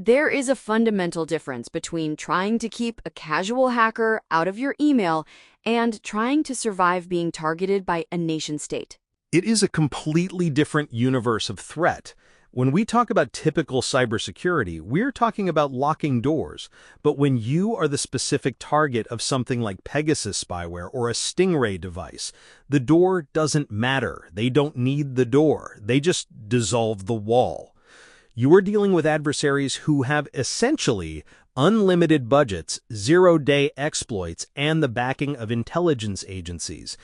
There is a fundamental difference between trying to keep a casual hacker out of your email and trying to survive being targeted by a nation-state. It is a completely different universe of threat. When we talk about typical cybersecurity, we're talking about locking doors. But when you are the specific target of something like Pegasus spyware or a Stingray device, the door doesn't matter. They don't need the door. They just dissolve the wall. You are dealing with adversaries who have essentially unlimited budgets, zero-day exploits, and the backing of intelligence agencies.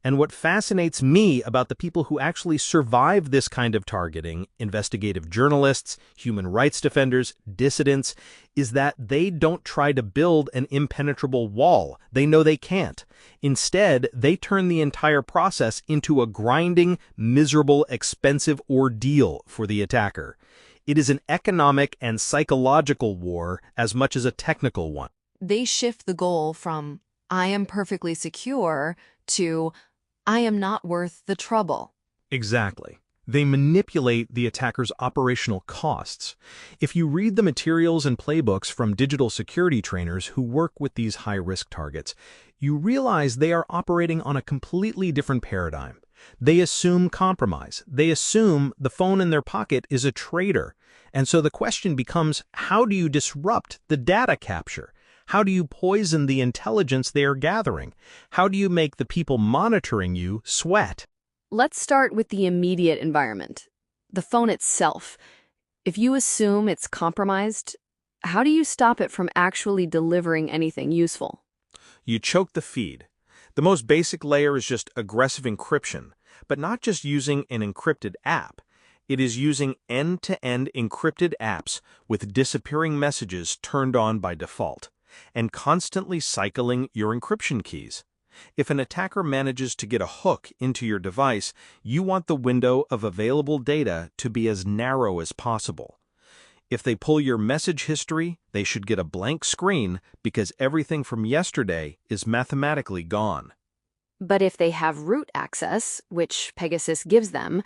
And what fascinates me about the people who actually survive this kind of targeting, investigative journalists, human rights defenders, dissidents, is that they don't try to build an impenetrable wall. They know they can't. Instead, they turn the entire process into a grinding, miserable, expensive ordeal for the attacker. It is an economic and psychological war as much as a technical one. They shift the goal from, I am perfectly secure, to, I am not worth the trouble. Exactly. They manipulate the attacker's operational costs. If you read the materials and playbooks from digital security trainers who work with these high-risk targets, you realize they are operating on a completely different paradigm. They assume compromise. They assume the phone in their pocket is a traitor. And so the question becomes, how do you disrupt the data capture? How do you poison the intelligence they are gathering? How do you make the people monitoring you sweat? Let's start with the immediate environment, the phone itself. If you assume it's compromised, how do you stop it from actually delivering anything useful? You choke the feed. The most basic layer is just aggressive encryption, but not just using an encrypted app. It is using end-to-end encrypted apps with disappearing messages turned on by default, and constantly cycling your encryption keys. If an attacker manages to get a hook into your device, you want the window of available data to be as narrow as possible. If they pull your message history, they should get a blank screen because everything from yesterday is mathematically gone. But if they have root access, which Pegasus gives them,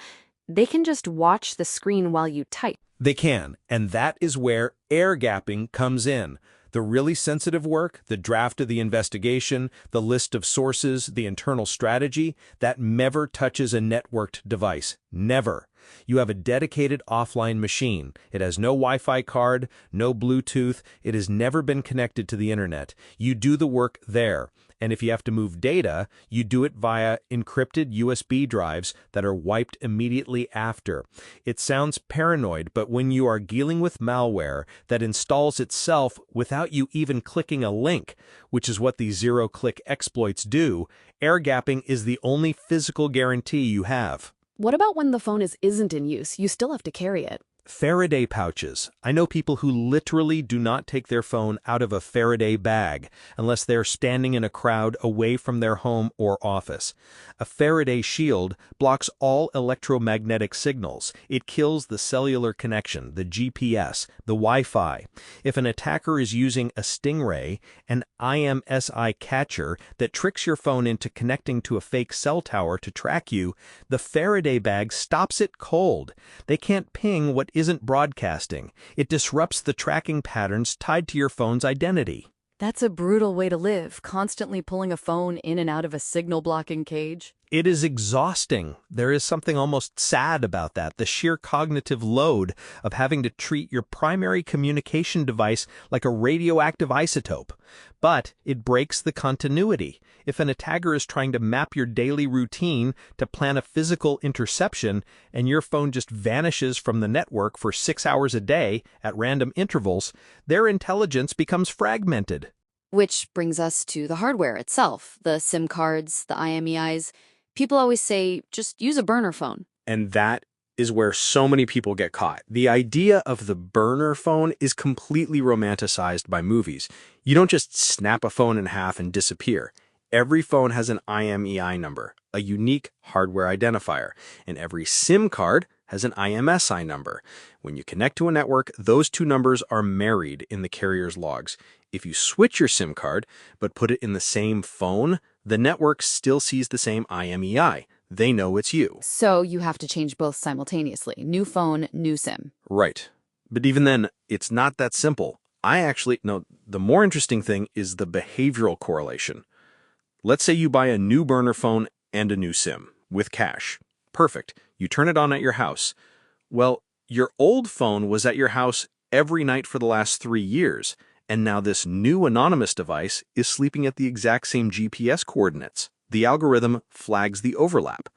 they can just watch the screen while you type. They can, and that is where air gapping comes in. The really sensitive work, the draft of the investigation, the list of sources, the internal strategy, that never touches a networked device. Never. You have a dedicated offline machine. It has no Wi-Fi card, no Bluetooth. It has never been connected to the internet. You do the work there. And if you have to move data, you do it via encrypted USB drives that are wiped immediately after. It sounds paranoid, but when you are dealing with malware that installs itself without you even clicking a link, which is what these zero-click exploits do, air gapping is the only physical guarantee you have. What about when the phone isn't in use? You still have to carry it. Faraday pouches. I know people who literally do not take their phone out of a Faraday bag unless they're standing in a crowd away from their home or office. A Faraday shield blocks all electromagnetic signals. It kills the cellular connection, the GPS, the Wi-Fi. If an attacker is using a Stingray, an IMSI catcher that tricks your phone into connecting to a fake cell tower to track you, the Faraday bag stops it cold. They can't ping what isn't broadcasting. It disrupts the tracking patterns tied to your phone's identity. That's a brutal way to live, constantly pulling a phone in and out of a signal-blocking cage. It is exhausting. There is something almost sad about that, the sheer cognitive load of having to treat your primary communication device like a radioactive isotope. But it breaks the continuity. If an attacker is trying to map your daily routine to plan a physical interception and your phone just vanishes from the network for 6 hours a day at random intervals, their intelligence becomes fragmented. Which brings us to the hardware itself, the SIM cards, the IMEIs. People always say, just use a burner phone. And that is where so many people get caught. The idea of the burner phone is completely romanticized by movies. You don't just snap a phone in half and disappear. Every phone has an IMEI number, a unique hardware identifier, and every SIM card has an IMSI number. When you connect to a network, those two numbers are married in the carrier's logs. If you switch your SIM card, but put it in the same phone, the network still sees the same IMEI. They know it's you. So you have to change both simultaneously. New phone, new SIM. Right. But even then, it's not that simple. No, the more interesting thing is the behavioral correlation. Let's say you buy a new burner phone and a new SIM with cash. Perfect. You turn it on at your house. Well, your old phone was at your house every night for the last 3 years, and now this new anonymous device is sleeping at the exact same GPS coordinates. The algorithm flags the overlap.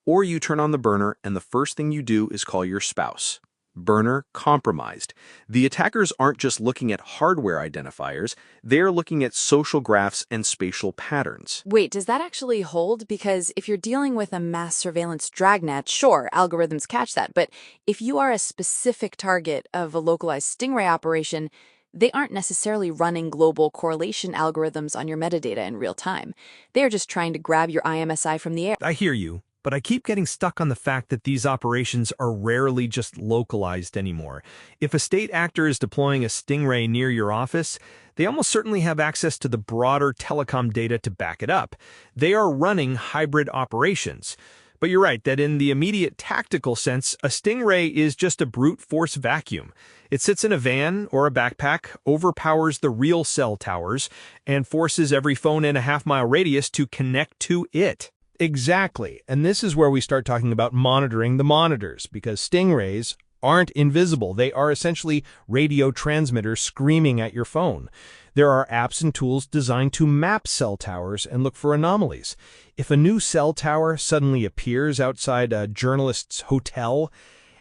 Or you turn on the burner and the first thing you do is call your spouse. Burner compromised. The attackers aren't just looking at hardware identifiers, they're looking at social graphs and spatial patterns. Wait, does that actually hold? Because if you're dealing with a mass surveillance dragnet, sure, algorithms catch that. But if you are a specific target of a localized Stingray operation, they aren't necessarily running global correlation algorithms on your metadata in real time. They're just trying to grab your IMSI from the air. I hear you, but I keep getting stuck on the fact that these operations are rarely just localized anymore. If a state actor is deploying a Stingray near your office, they almost certainly have access to the broader telecom data to back it up. They are running hybrid operations. But you're right that in the immediate tactical sense, a Stingray is just a brute force vacuum. It sits in a van or a backpack, overpowers the real cell towers, and forces every phone in a half-mile radius to connect to it. Exactly. And this is where we start talking about monitoring the monitors, because Stingrays aren't invisible. They are essentially radio transmitters screaming at your phone. There are apps and tools designed to map cell towers and look for anomalies. If a new cell tower suddenly appears outside a journalist's hotel,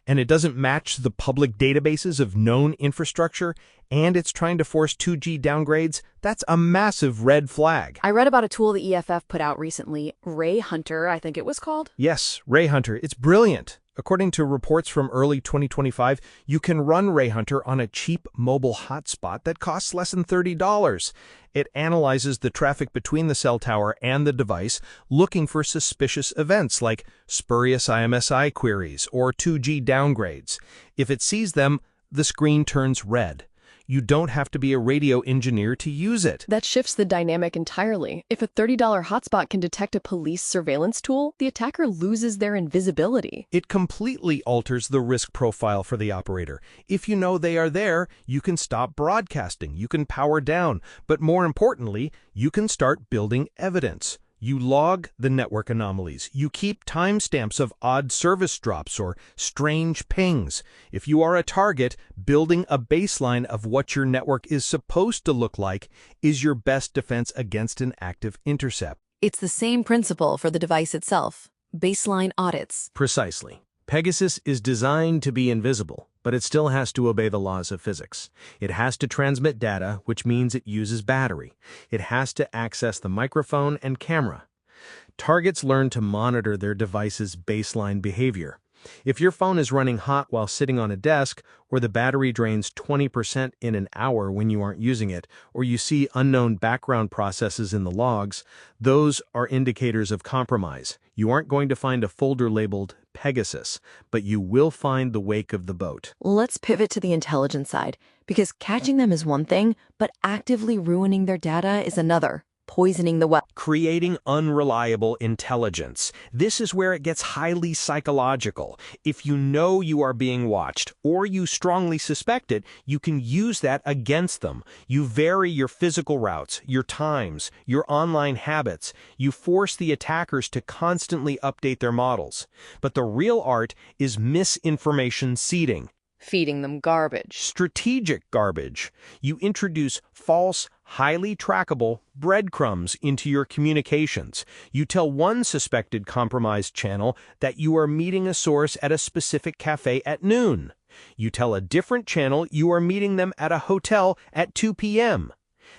and it doesn't match the public databases of known infrastructure, and it's trying to force 2G downgrades, that's a massive red flag. I read about a tool the EFF put out recently, Ray Hunter, I think it was called. Yes, Ray Hunter. It's brilliant. According to reports from early 2025, you can run Ray Hunter on a cheap mobile hotspot that costs less than $30. It analyzes the traffic between the cell tower and the device, looking for suspicious events like spurious IMSI queries or 2G downgrades. If it sees them, the screen turns red. You don't have to be a radio engineer to use it. That shifts the dynamic entirely. If a $30 hotspot can detect a police surveillance tool, the attacker loses their invisibility. It completely alters the risk profile for the operator. If you know they are there, you can stop broadcasting, you can power down, but more importantly, you can start building evidence. You log the network anomalies. You keep timestamps of odd service drops or strange pings. If you are a target, building a baseline of what your network is supposed to look like is your best defense against an active intercept. It's the same principle for the device itself. Baseline audits. Precisely. Pegasus is designed to be invisible, but it still has to obey the laws of physics. It has to transmit data, which means it uses battery. It has to access the microphone and camera. Targets learn to monitor their device's baseline behavior. If your phone is running hot while sitting on a desk, or the battery drains 20% in an hour when you aren't using it, or you see unknown background processes in the logs, those are indicators of compromise. You aren't going to find a folder labeled Pegasus, but you will find the wake of the boat. Let's pivot to the intelligence side, because catching them is one thing, but actively ruining their data is another. Poisoning the well. Creating unreliable intelligence. This is where it gets highly psychological. If you know you are being watched, or you strongly suspect it, you can use that against them. You vary your physical routes, your times, your online habits. You force the attackers to constantly update their models. But the real art is misinformation seeding. Feeding them garbage. Strategic garbage. You introduce false, highly trackable breadcrumbs into your communications. You tell one suspected compromised channel that you are meeting a source at a specific cafe at noon. You tell a different channel you are meeting them at a hotel at 2 p.m.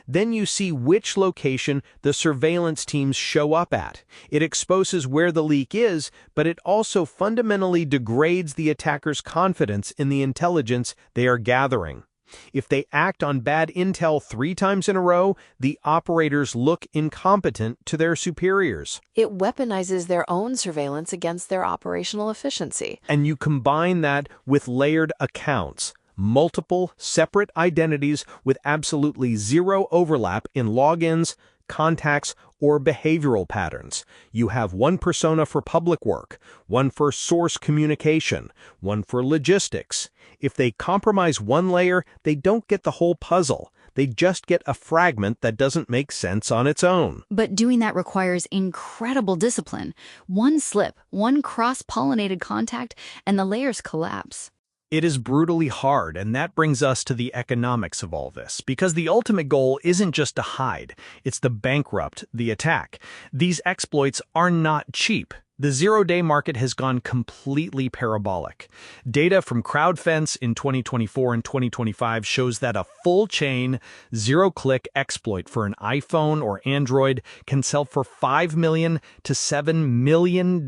Then you see which location the surveillance teams show up at. It exposes where the leak is, but it also fundamentally degrades the attacker's confidence in the intelligence they are gathering. If they act on bad intel 3 times in a row, the operators look incompetent to their superiors. It weaponizes their own surveillance against their operational efficiency. And you combine that with layered accounts. Multiple, separate identities with absolutely zero overlap in logins, contacts, or behavioral patterns. You have one persona for public work, one for source communication, one for logistics. If they compromise one layer, they don't get the whole puzzle. They just get a fragment that doesn't make sense on its own. But doing that requires incredible discipline. One slip, one cross-pollinated contact, and the layers collapse. It is brutally hard, and that brings us to the economics of all this, because the ultimate goal isn't just to hide, it's to bankrupt the attack. These exploits are not cheap. The zero-day market has gone completely parabolic. Data from CrowdFence in 2024 and 2025 shows that a full-chain, zero-click exploit for an iPhone or Android can sell for $5 million to $7 million.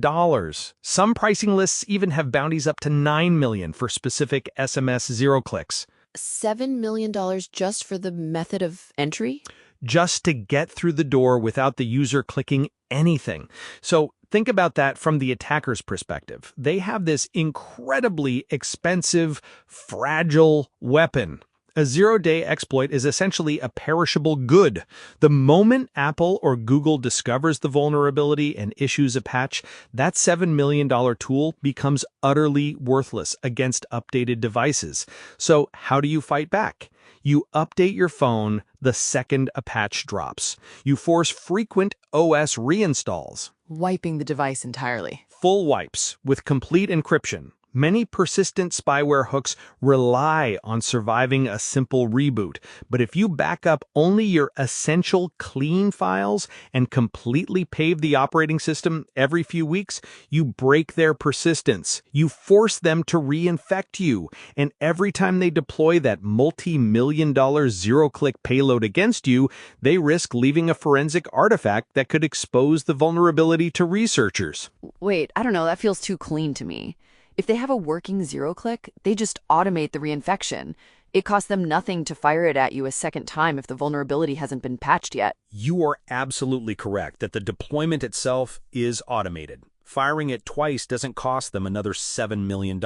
Some pricing lists even have bounties up to $9 million for specific SMS zero-clicks. $7 million just for the method of entry? Just to get through the door without the user clicking anything. So think about that from the attacker's perspective. They have this incredibly expensive, fragile weapon. A zero-day exploit is essentially a perishable good. The moment Apple or Google discovers the vulnerability and issues a patch, that $7 million tool becomes utterly worthless against updated devices. So how do you fight back? You update your phone the second a patch drops. You force frequent OS reinstalls. Wiping the device entirely. Full wipes with complete encryption. Many persistent spyware hooks rely on surviving a simple reboot, but if you back up only your essential clean files and completely pave the operating system every few weeks, you break their persistence. You force them to reinfect you, and every time they deploy that multi-million-dollar zero-click payload against you, they risk leaving a forensic artifact that could expose the vulnerability to researchers. Wait, I don't know, that feels too clean to me. If they have a working zero-click, they just automate the reinfection. It costs them nothing to fire it at you a second time if the vulnerability hasn't been patched yet. You are absolutely correct that the deployment itself is automated. Firing it twice doesn't cost them another $7 million,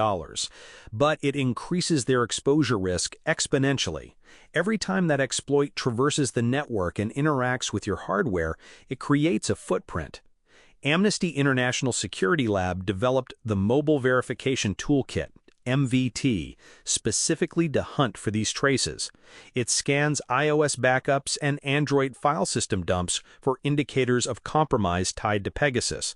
but it increases their exposure risk exponentially. Every time that exploit traverses the network and interacts with your hardware, it creates a footprint. Amnesty International Security Lab developed the Mobile Verification Toolkit, MVT, specifically to hunt for these traces. It scans iOS backups and Android file system dumps for indicators of compromise tied to Pegasus.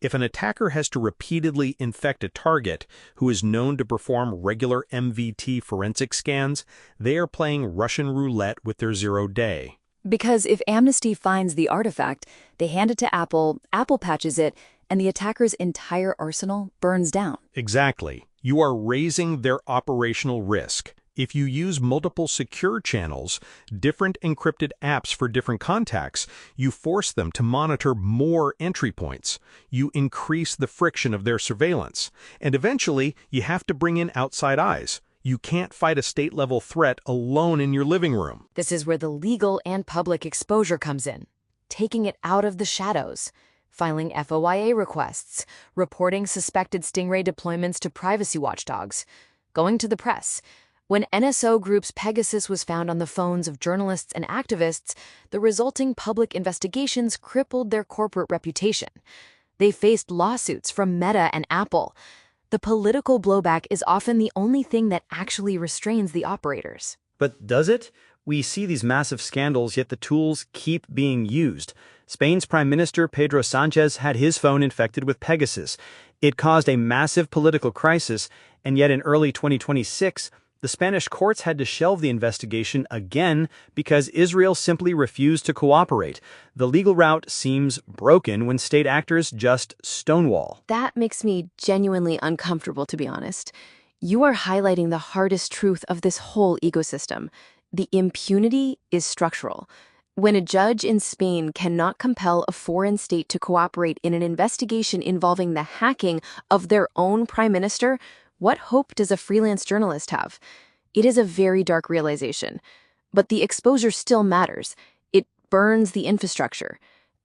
If an attacker has to repeatedly infect a target who is known to perform regular MVT forensic scans, they are playing Russian roulette with their zero-day. Because if Amnesty finds the artifact, they hand it to Apple, Apple patches it, and the attacker's entire arsenal burns down. Exactly. You are raising their operational risk. If you use multiple secure channels, different encrypted apps for different contacts, you force them to monitor more entry points. You increase the friction of their surveillance. And eventually, you have to bring in outside eyes. You can't fight a state-level threat alone in your living room. This is where the legal and public exposure comes in. Taking it out of the shadows. Filing FOIA requests. Reporting suspected Stingray deployments to privacy watchdogs. Going to the press. When NSO Group's Pegasus was found on the phones of journalists and activists, the resulting public investigations crippled their corporate reputation. They faced lawsuits from Meta and Apple. The political blowback is often the only thing that actually restrains the operators. But does it? We see these massive scandals, yet the tools keep being used. Spain's Prime Minister Pedro Sánchez had his phone infected with Pegasus. It caused a massive political crisis, and yet in early 2026, the Spanish courts had to shelve the investigation again because Israel simply refused to cooperate. The legal route seems broken when state actors just stonewall. That makes me genuinely uncomfortable, to be honest. You are highlighting the hardest truth of this whole ecosystem. The impunity is structural. When a judge in Spain cannot compel a foreign state to cooperate in an investigation involving the hacking of their own prime minister, what hope does a freelance journalist have? It is a very dark realization. But the exposure still matters. It burns the infrastructure.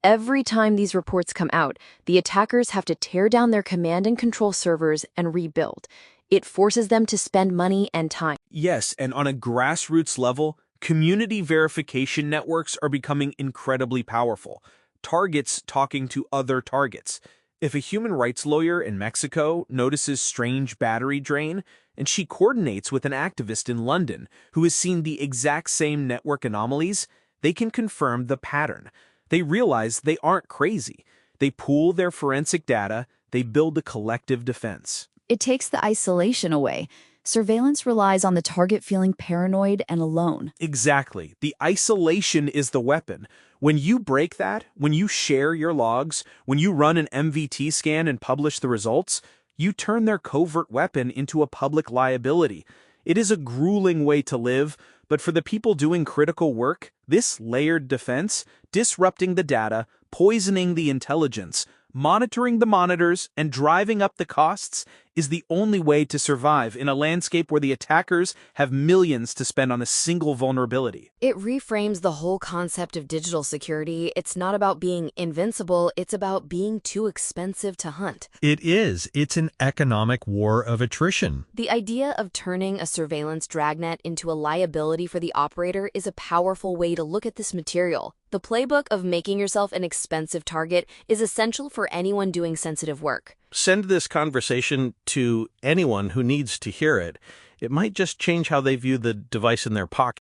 Every time these reports come out, the attackers have to tear down their command and control servers and rebuild. It forces them to spend money and time. Yes, and on a grassroots level, Community verification networks are becoming incredibly powerful. Targets talking to other targets. If a human rights lawyer in Mexico notices strange battery drain, and she coordinates with an activist in London who has seen the exact same network anomalies, they can confirm the pattern. They realize they aren't crazy. They pool their forensic data, they build a collective defense. It takes the isolation away. Surveillance relies on the target feeling paranoid and alone. Exactly. The isolation is the weapon. When you break that, when you share your logs, when you run an MVT scan and publish the results, you turn their covert weapon into a public liability. It is a grueling way to live, but for the people doing critical work, this layered defense, disrupting the data, poisoning the intelligence, monitoring the monitors, and driving up the costs is the only way to survive in a landscape where the attackers have millions to spend on a single vulnerability. It reframes the whole concept of digital security. It's not about being invincible, it's about being too expensive to hunt. It is. It's an economic war of attrition. The idea of turning a surveillance dragnet into a liability for the operator is a powerful way to look at this material. The playbook of making yourself an expensive target is essential for anyone doing sensitive work. Send this conversation to anyone who needs to hear it. It might just change how they view the device in their pocket.